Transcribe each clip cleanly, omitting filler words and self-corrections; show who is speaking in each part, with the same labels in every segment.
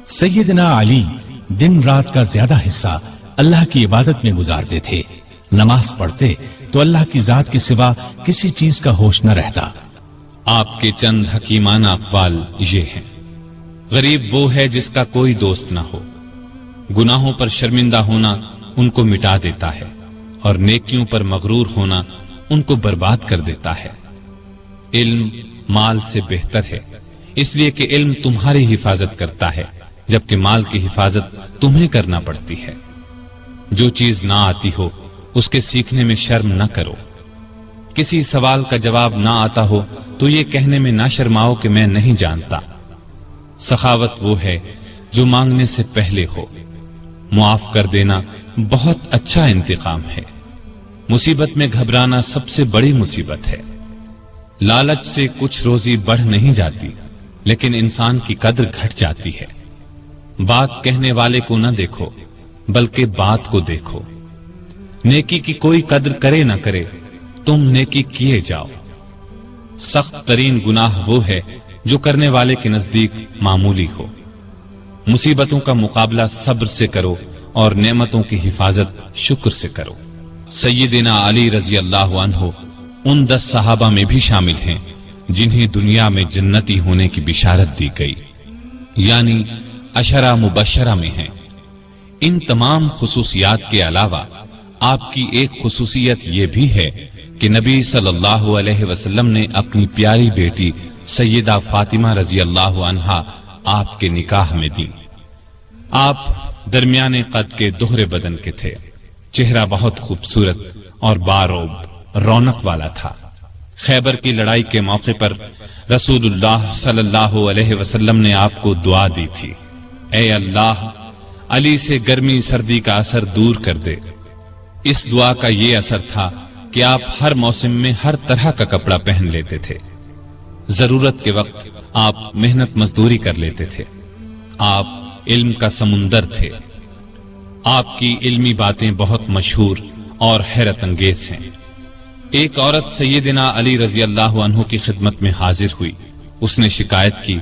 Speaker 1: سیدنا علی دن رات کا زیادہ حصہ اللہ کی عبادت میں گزارتے تھے. نماز پڑھتے تو اللہ کی ذات کے سوا کسی چیز کا ہوش نہ رہتا.
Speaker 2: آپ کے چند حکیمانہ اقوال یہ ہیں: غریب وہ ہے جس کا کوئی دوست نہ ہو. گناہوں پر شرمندہ ہونا ان کو مٹا دیتا ہے، اور نیکیوں پر مغرور ہونا ان کو برباد کر دیتا ہے. علم مال سے بہتر ہے، اس لیے کہ علم تمہاری حفاظت کرتا ہے، جبکہ مال کی حفاظت تمہیں کرنا پڑتی ہے. جو چیز نہ آتی ہو اس کے سیکھنے میں شرم نہ کرو. کسی سوال کا جواب نہ آتا ہو تو یہ کہنے میں نہ شرماؤ کہ میں نہیں جانتا. سخاوت وہ ہے جو مانگنے سے پہلے ہو. معاف کر دینا بہت اچھا انتقام ہے. مصیبت میں گھبرانا سب سے بڑی مصیبت ہے. لالچ سے کچھ روزی بڑھ نہیں جاتی، لیکن انسان کی قدر گھٹ جاتی ہے. بات کہنے والے کو نہ دیکھو بلکہ بات کو دیکھو. نیکی کی کوئی قدر کرے نہ کرے، تم نیکی کیے جاؤ. سخت ترین گناہ وہ ہے جو کرنے والے کے نزدیک معمولی ہو. مصیبتوں کا مقابلہ صبر سے کرو اور نعمتوں کی حفاظت شکر سے کرو. سیدنا علی رضی اللہ عنہ ان 10 صحابہ میں بھی شامل ہیں جنہیں دنیا میں جنتی ہونے کی بشارت دی گئی، یعنی عشرہ مبشرہ میں ہیں. ان تمام خصوصیات کے علاوہ آپ کی ایک خصوصیت یہ بھی ہے کہ نبی صلی اللہ علیہ وسلم نے اپنی پیاری بیٹی سیدہ فاطمہ رضی اللہ عنہا آپ کے نکاح میں دی. آپ درمیانے قد کے دوہرے بدن کے تھے. چہرہ بہت خوبصورت اور باروب رونق والا تھا. خیبر کی لڑائی کے موقع پر رسول اللہ صلی اللہ علیہ وسلم نے آپ کو دعا دی تھی: اے اللہ، علی سے گرمی سردی کا اثر دور کر دے. اس دعا کا یہ اثر تھا کہ آپ ہر موسم میں ہر طرح کا کپڑا پہن لیتے تھے. ضرورت کے وقت آپ محنت مزدوری کر لیتے تھے. آپ علم کا سمندر تھے. آپ کی علمی باتیں بہت مشہور اور حیرت انگیز ہیں. ایک عورت سیدنا علی رضی اللہ عنہ کی خدمت میں حاضر ہوئی. اس نے شکایت کی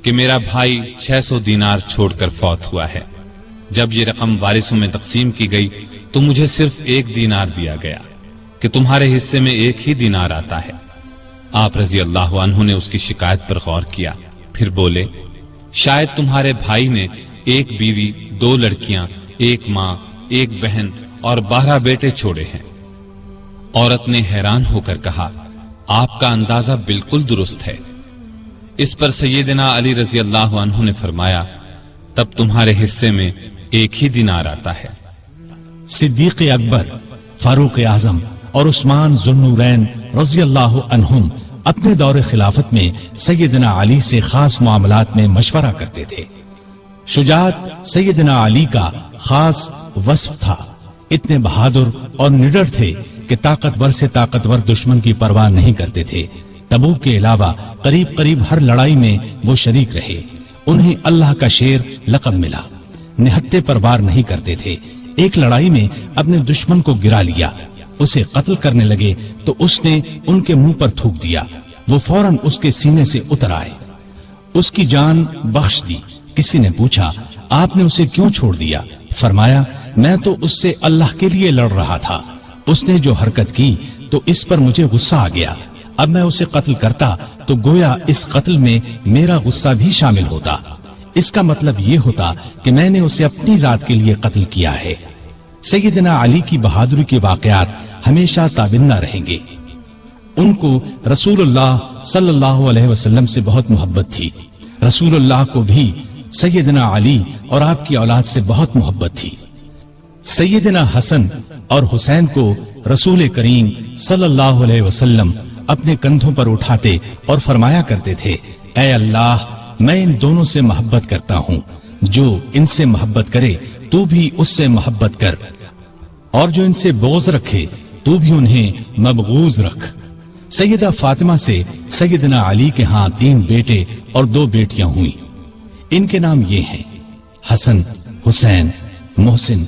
Speaker 2: کہ میرا بھائی 600 دینار چھوڑ کر فوت ہوا ہے. جب یہ رقم وارثوں میں تقسیم کی گئی تو مجھے صرف 1 دینار دیا گیا کہ تمہارے حصے میں 1 ہی دینار آتا ہے. آپ رضی اللہ عنہ نے اس کی شکایت پر غور کیا، پھر بولے: شاید تمہارے بھائی نے 1 بیوی، 2 لڑکیاں، 1 ماں، 1 بہن اور 12 بیٹے چھوڑے ہیں. عورت نے حیران ہو کر کہا: آپ کا اندازہ بالکل درست ہے. اس پر سیدنا علی رضی اللہ عنہ نے فرمایا: تب تمہارے حصے میں 1 ہی دینار آتا ہے.
Speaker 1: صدیق اکبر، فاروق اعظم اور عثمان ذو النورین رضی اللہ عنہم اپنے دور خلافت میں سیدنا علی سے خاص معاملات میں مشورہ کرتے تھے. شجاعت سیدنا علی کا خاص وصف تھا. اتنے بہادر اور نڈر تھے کہ طاقتور سے طاقتور دشمن کی پرواہ نہیں کرتے تھے. تبوک کے علاوہ قریب قریب ہر لڑائی میں وہ شریک رہے. انہیں اللہ کا شیر لقب ملا. نہتے پر وار نہیں کرتے تھے. ایک لڑائی میں اپنے دشمن کو گرا لیا. اسے قتل کرنے لگے تو اس نے ان کے منہ پر تھوک دیا. وہ فوراً اس کے سینے سے اتر آئے. اس کی جان بخش دی. کسی نے پوچھا: آپ نے اسے کیوں چھوڑ دیا؟ فرمایا: میں تو اس سے اللہ کے لیے لڑ رہا تھا. اس نے جو حرکت کی تو اس پر مجھے غصہ آ گیا. اب میں اسے قتل کرتا تو گویا اس قتل میں میرا غصہ بھی شامل ہوتا. اس کا مطلب یہ ہوتا کہ میں نے اسے اپنی ذات کے لیے قتل کیا ہے. سیدنا علی کی بہادری کے واقعات ہمیشہ تابندہ رہیں گے. ان کو رسول اللہ صلی اللہ علیہ وسلم سے بہت محبت تھی. رسول اللہ کو بھی سیدنا علی اور آپ کی اولاد سے بہت محبت تھی. سیدنا حسن اور حسین کو رسول کریم صلی اللہ علیہ وسلم اپنے کندھوں پر اٹھاتے اور فرمایا کرتے تھے: اے اللہ، میں ان دونوں سے محبت کرتا ہوں. جو ان سے محبت کرے تو بھی اس سے محبت کر، اور جو ان سے بغض رکھے تو بھی انہیں مبغوض رکھ. سیدہ فاطمہ سے سیدنا علی کے ہاں 3 بیٹے اور 2 بیٹیاں ہوئیں. ان کے نام یہ ہیں: حسن، حسین، محسن،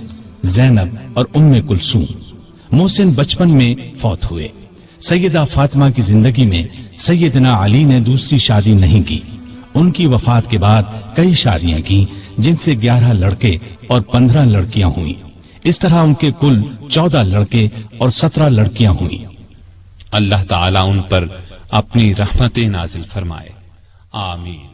Speaker 1: زینب اور ام کلثوم. محسن بچپن میں فوت ہوئے. سیدہ فاطمہ کی زندگی میں سیدنا علی نے دوسری شادی نہیں کی ان کی وفات کے بعد کئی شادیاں کی جن سے 11 لڑکے اور 15 لڑکیاں ہوئیں۔ اس طرح ان کے کل 14 لڑکے اور 17 لڑکیاں ہوئیں۔
Speaker 2: اللہ تعالیٰ ان پر اپنی رحمتیں نازل فرمائے، آمین۔